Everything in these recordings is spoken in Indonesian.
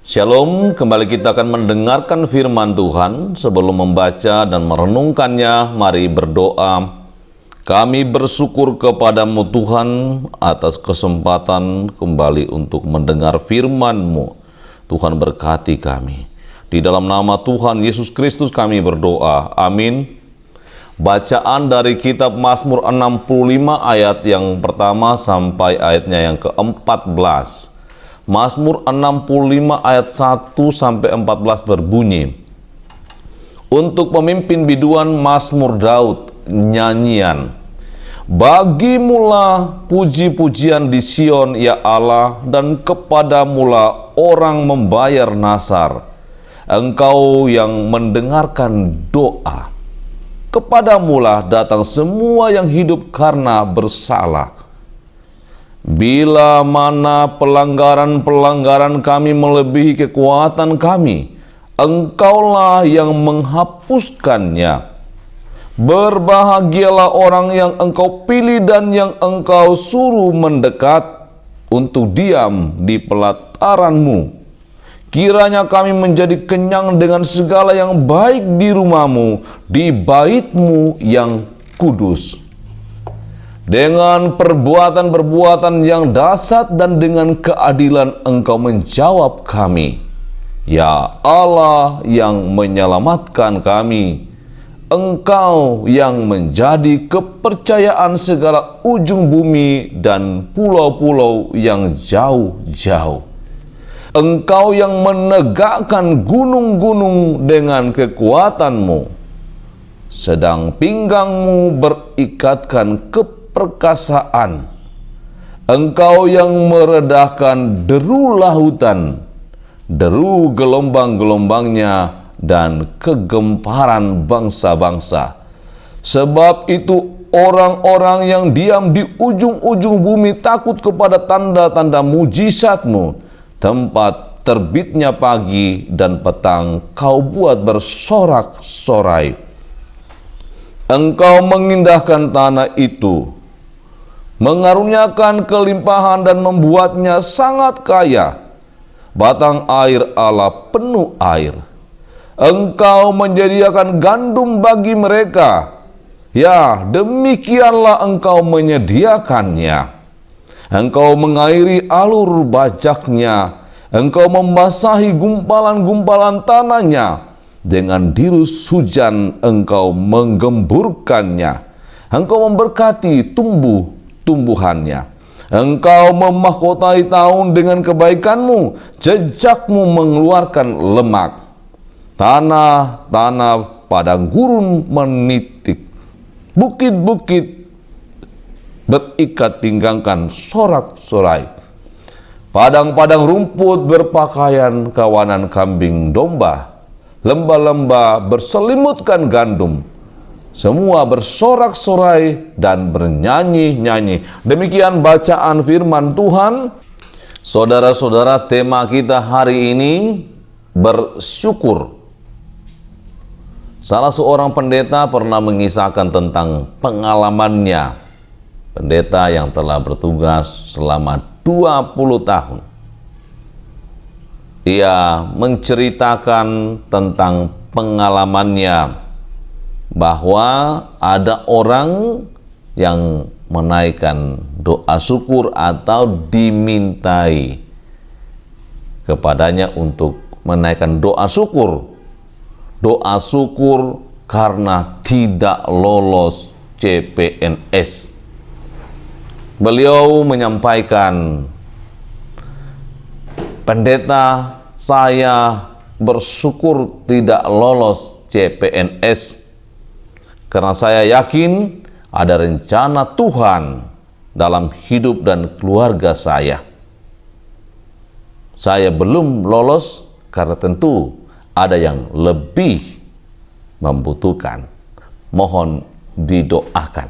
Shalom, kembali kita akan mendengarkan firman Tuhan. Sebelum membaca dan merenungkannya, mari berdoa. Kami bersyukur kepadamu Tuhan atas kesempatan kembali untuk mendengar firman-Mu. Tuhan berkati kami. Di dalam nama Tuhan Yesus Kristus kami berdoa. Amin. Bacaan dari kitab Mazmur 65 ayat yang pertama sampai ayatnya yang ke-14. Mazmur 65 ayat 1 sampai 14 berbunyi, untuk pemimpin biduan Mazmur Daud, nyanyian. Bagimulah puji-pujian di Sion, ya Allah, dan kepadamulah orang membayar nasar. Engkau yang mendengarkan doa. Kepadamulah datang semua yang hidup karena bersalah. Bila mana pelanggaran-pelanggaran kami melebihi kekuatan kami, Engkaulah yang menghapuskannya. Berbahagialah orang yang Engkau pilih dan yang Engkau suruh mendekat untuk diam di pelataran-Mu. Kiranya kami menjadi kenyang dengan segala yang baik di rumah-Mu, di bait-Mu yang kudus. Dengan perbuatan-perbuatan yang dahsyat dan dengan keadilan Engkau menjawab kami. Ya Allah yang menyelamatkan kami, Engkau yang menjadi kepercayaan segala ujung bumi dan pulau-pulau yang jauh-jauh. Engkau yang menegakkan gunung-gunung dengan kekuatan-Mu, sedang pinggang-Mu berikatkan perkasaan. Engkau yang meredahkan deru lautan, deru gelombang-gelombangnya, dan kegemparan bangsa-bangsa. Sebab itu orang-orang yang diam di ujung-ujung bumi takut kepada tanda-tanda mujizat-Mu. Tempat terbitnya pagi dan petang Kau buat bersorak-sorai. Engkau mengindahkan tanah itu, mengaruniakan kelimpahan dan membuatnya sangat kaya. Batang air Allah penuh air. Engkau menyediakan gandum bagi mereka. Ya, demikianlah Engkau menyediakannya. Engkau mengairi alur bajaknya. Engkau membasahi gumpalan-gumpalan tanahnya. Dengan dirus hujan Engkau menggemburkannya. Engkau memberkati tumbuhannya. Engkau memahkotai tahun dengan kebaikan-Mu. Jejak-Mu mengeluarkan lemak. Tanah-tanah padang gurun menitik. Bukit-bukit berikat pinggangkan sorak-sorai. Padang-padang rumput berpakaian kawanan kambing domba. Lembah-lembah berselimutkan gandum. Semua bersorak-sorai dan bernyanyi-nyanyi. Demikian bacaan firman Tuhan. Saudara-saudara, tema kita hari ini bersyukur. Salah seorang pendeta pernah mengisahkan tentang pengalamannya. Pendeta yang telah bertugas selama 20 tahun. Ia menceritakan tentang pengalamannya bahwa ada orang yang menaikkan doa syukur atau dimintai kepadanya untuk menaikkan doa syukur. Doa syukur karena tidak lolos CPNS. Beliau menyampaikan, pendeta, saya bersyukur tidak lolos CPNS karena saya yakin ada rencana Tuhan dalam hidup dan keluarga saya. Saya belum lolos karena tentu ada yang lebih membutuhkan. Mohon didoakan.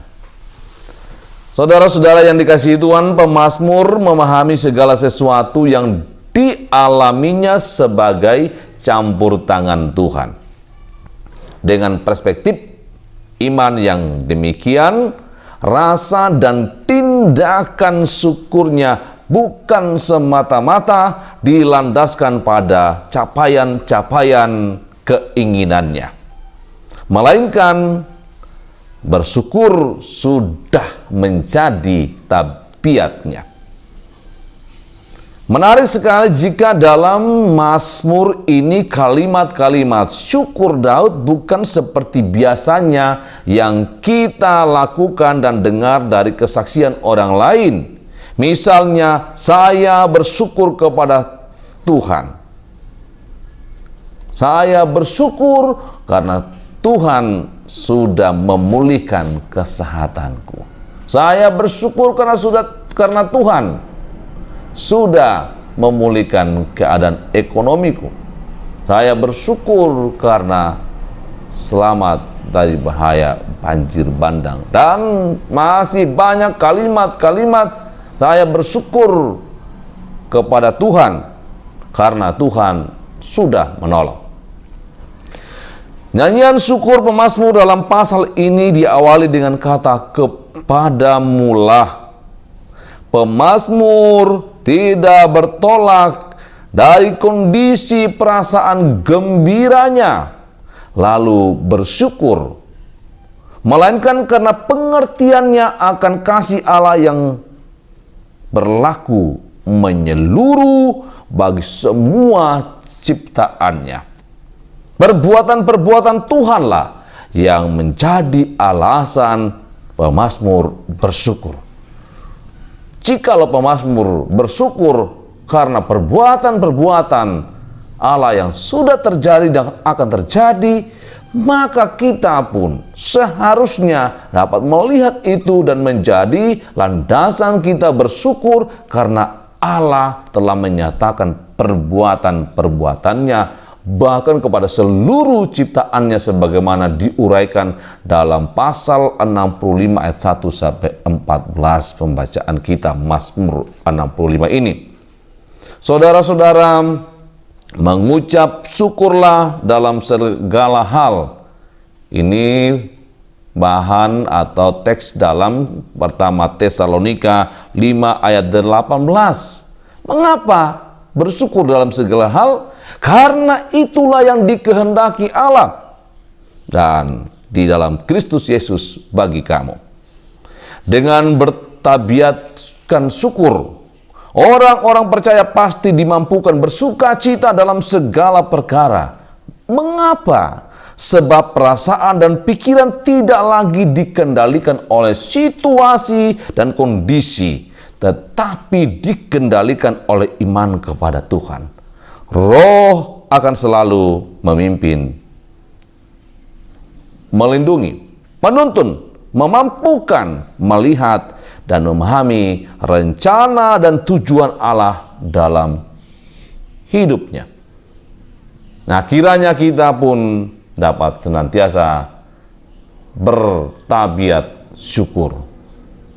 Saudara-saudara yang dikasihi Tuhan, pemazmur memahami segala sesuatu yang dialaminya sebagai campur tangan Tuhan. Dengan perspektif iman yang demikian, rasa dan tindakan syukurnya bukan semata-mata dilandaskan pada capaian-capaian keinginannya, melainkan bersyukur sudah menjadi tabiatnya. Menarik sekali jika dalam Mazmur ini kalimat-kalimat syukur Daud bukan seperti biasanya yang kita lakukan dan dengar dari kesaksian orang lain. Misalnya, saya bersyukur kepada Tuhan. Saya bersyukur karena Tuhan sudah memulihkan kesehatanku. Saya bersyukur karena Tuhan sudah memulihkan keadaan ekonomiku. Saya bersyukur karena selamat dari bahaya banjir bandang. Dan masih banyak kalimat-kalimat saya bersyukur kepada Tuhan karena Tuhan sudah menolong. Nyanyian syukur pemazmur dalam pasal ini diawali dengan kata kepadamulah. Pemazmur tidak bertolak dari kondisi perasaan gembiranya lalu bersyukur, melainkan karena pengertiannya akan kasih Allah yang berlaku menyeluruh bagi semua ciptaannya. Perbuatan-perbuatan Tuhanlah yang menjadi alasan pemazmur bersyukur. Jikalau pemazmur bersyukur karena perbuatan-perbuatan Allah yang sudah terjadi dan akan terjadi, maka kita pun seharusnya dapat melihat itu dan menjadi landasan kita bersyukur karena Allah telah menyatakan perbuatan-perbuatannya bahkan kepada seluruh ciptaannya sebagaimana diuraikan dalam pasal 65 ayat 1 sampai 14 pembacaan kita Mazmur 65 ini. Saudara-saudara, mengucap syukurlah dalam segala hal. Ini bahan atau teks dalam pertama Tesalonika 5 ayat 18. Mengapa bersyukur dalam segala hal? Karena itulah yang dikehendaki Allah dan di dalam Kristus Yesus bagi kamu. Dengan bertabiatkan syukur, orang-orang percaya pasti dimampukan bersuka cita dalam segala perkara. Mengapa? Sebab perasaan dan pikiran tidak lagi dikendalikan oleh situasi dan kondisi, tetapi dikendalikan oleh iman kepada Tuhan. Roh akan selalu memimpin, melindungi, menuntun, memampukan, melihat, dan memahami rencana dan tujuan Allah dalam hidupnya. Nah, kiranya kita pun dapat senantiasa bertabiat syukur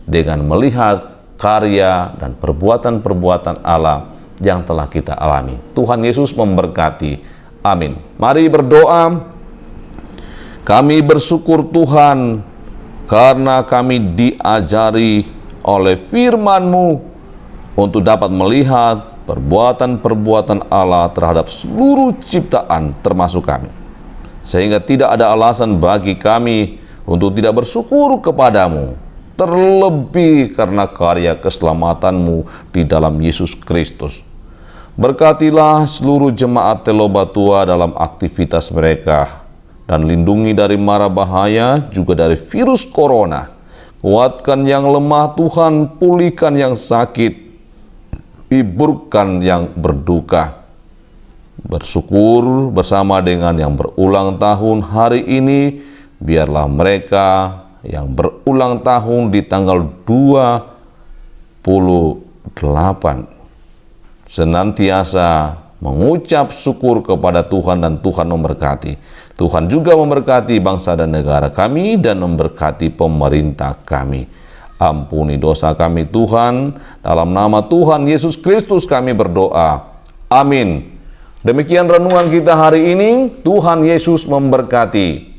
dengan melihat karya dan perbuatan-perbuatan Allah yang telah kita alami. Tuhan Yesus memberkati. Amin. Mari berdoa. Kami bersyukur Tuhan karena kami diajari oleh firman-Mu untuk dapat melihat perbuatan-perbuatan Allah terhadap seluruh ciptaan termasuk kami. Sehingga tidak ada alasan bagi kami untuk tidak bersyukur kepadamu, terlebih karena karya keselamatan-Mu di dalam Yesus Kristus. Berkatilah seluruh jemaat Telobatua dalam aktivitas mereka dan lindungi dari mara bahaya juga dari virus corona. Kuatkan yang lemah Tuhan, pulihkan yang sakit, hiburkan yang berduka. Bersyukur bersama dengan yang berulang tahun hari ini, biarlah mereka yang berulang tahun di tanggal 28 senantiasa mengucap syukur kepada Tuhan dan Tuhan memberkati. Tuhan juga memberkati bangsa dan negara kami dan memberkati pemerintah kami. Ampuni dosa kami Tuhan, dalam nama Tuhan Yesus Kristus kami berdoa. Amin. Demikian renungan kita hari ini. Tuhan Yesus memberkati.